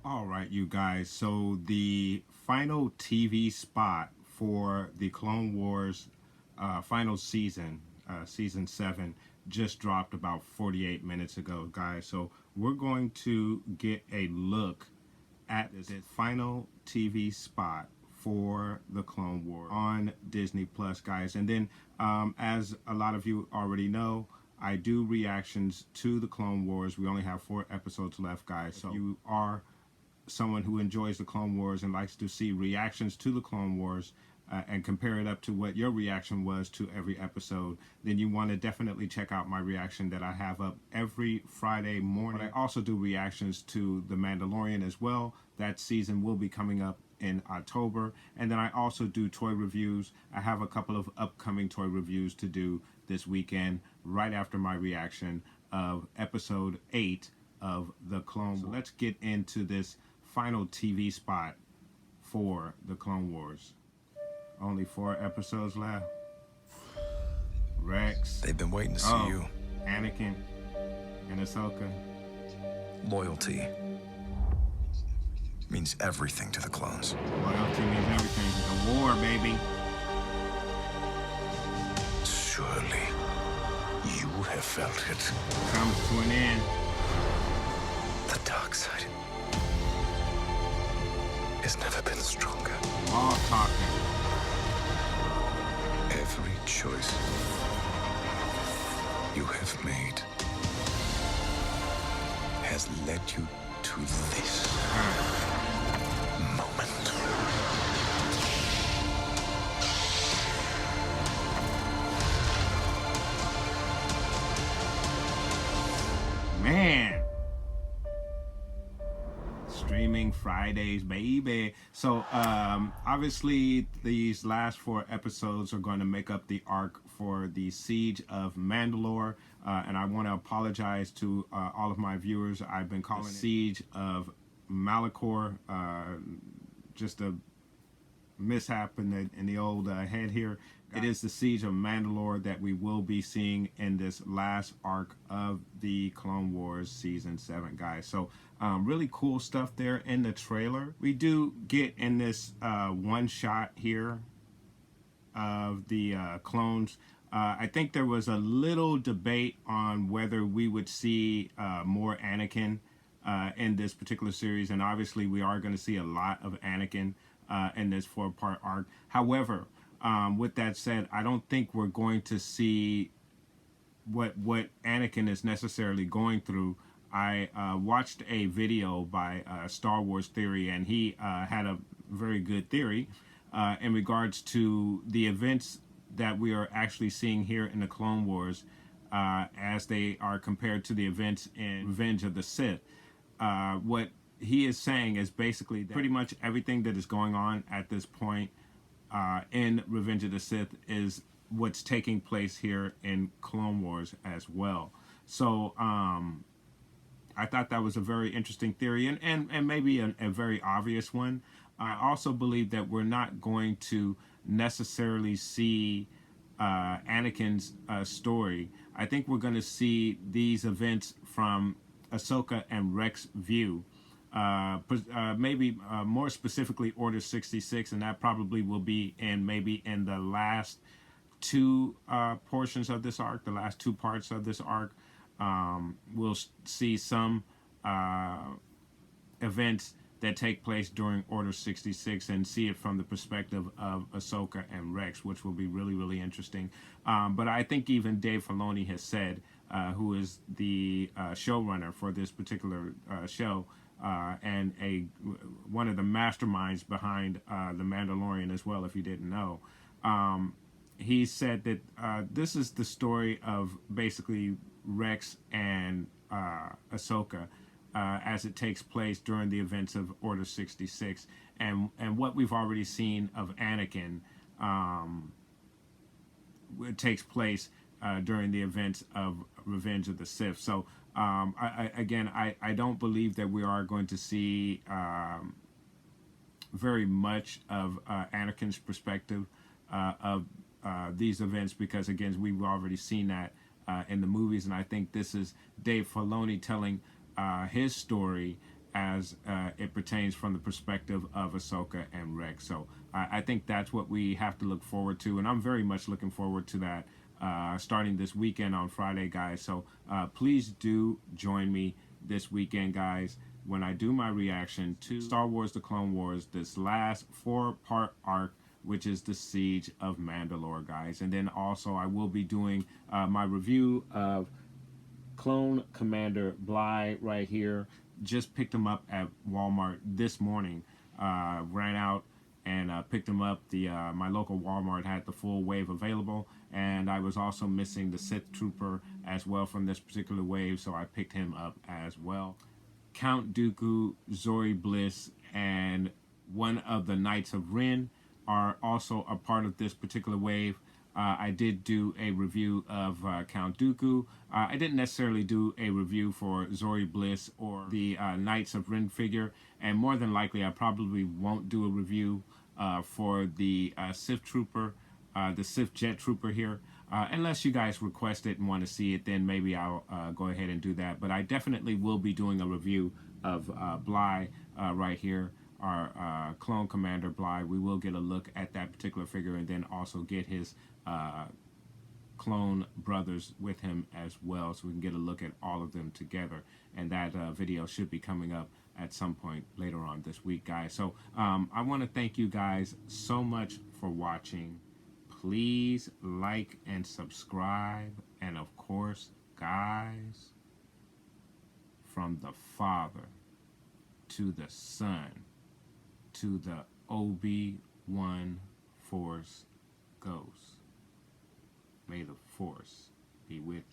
All right, you guys. So the final TV spot for the Clone Wars final season, season 7, just dropped about 48 minutes ago, guys. So we're going to get a look at this final TV spot for the Clone Wars on Disney Plus, guys. And then, as a lot of you already know, I do reactions to the Clone Wars. We only have 4 episodes left, guys. So if you are someone who enjoys the Clone Wars and likes to see reactions to the Clone Wars and compare it up to what your reaction was to every episode, then you want to definitely check out my reaction that I have up every Friday morning. But I also do reactions to The Mandalorian as well. That season will be coming up in October. And then I also do toy reviews. I have a couple of upcoming toy reviews to do this weekend right after my reaction of episode 8 of the Clone Wars. So let's get into this final TV spot for the Clone Wars. Only 4 episodes left. Rex. They've been waiting to see you. Anakin and Ahsoka. Loyalty means everything to the clones. Loyalty means everything. The war, baby. Surely you have felt it. Comes to an end. The dark side has never been stronger. All talking. Every choice you have made has led you to this moment. Man. Streaming Fridays, baby. So obviously these last 4 episodes are going to make up the arc for the Siege of Mandalore, and I want to apologize to all of my viewers. I've been calling it Siege of Malachor, just a mishap in the old head here. It is the Siege of Mandalore that we will be seeing in this last arc of the Clone Wars Season 7, guys. So really cool stuff there in the trailer. We do get in this one shot here of the clones. I think there was a little debate on whether we would see more Anakin in this particular series, and obviously we are going to see a lot of Anakin in this 4-part arc. However, with that said, I don't think we're going to see what Anakin is necessarily going through. I watched a video by Star Wars Theory, and he had a very good theory in regards to the events that we are actually seeing here in the Clone Wars as they are compared to the events in Revenge of the Sith. What he is saying is basically that pretty much everything that is going on at this point in Revenge of the Sith is what's taking place here in Clone Wars as well. So I thought that was a very interesting theory, and maybe a very obvious one. I also believe that we're not going to necessarily see Anakin's story. I think we're going to see these events from Ahsoka and Rex's view. Maybe more specifically Order 66, and that probably will be maybe in the last 2 portions of this arc, the last 2 parts of this arc. We'll see some events that take place during Order 66 and see it from the perspective of Ahsoka and Rex, which will be really, really interesting. But I think even Dave Filoni has said, who is the showrunner for this particular show, and one of the masterminds behind The Mandalorian as well, if you didn't know. He said that this is the story of basically Rex and Ahsoka as it takes place during the events of Order 66, and what we've already seen of Anakin. takes place during the events of Revenge of the Sith. So I don't believe that we are going to see very much of Anakin's perspective of these events, because again, we've already seen that in the movies, and I think this is Dave Filoni telling his story as it pertains from the perspective of Ahsoka and Rex. So I think that's what we have to look forward to, and I'm very much looking forward to that starting this weekend on Friday, guys. So please do join me this weekend, guys, when I do my reaction to Star Wars The Clone Wars, this last 4-part arc, which is the Siege of Mandalore, guys. And then also I will be doing my review of Clone Commander Bly right here. Just picked him up at Walmart this morning. Ran out and picked him up. My local Walmart had the full wave available, and I was also missing the Sith Trooper as well from this particular wave, so I picked him up as well. Count Dooku, Zori Bliss, and one of the Knights of Ren are also a part of this particular wave. I did do a review of Count Dooku. I didn't necessarily do a review for Zori Bliss or the Knights of Ren figure, and more than likely I probably won't do a review for the Sith Trooper, the Sith Jet Trooper here. Unless you guys request it and want to see it, then maybe I'll go ahead and do that. But I definitely will be doing a review of Bly right here, our Clone Commander Bly. We will get a look at that particular figure, and then also get his clone brothers with him as well, so we can get a look at all of them together. And that video should be coming up at some point later on this week, guys. So I want to thank you guys so much for watching. Please like and subscribe. And of course, guys, from the Father to the Son to the Obi-Wan Force Ghost, may the Force be with you.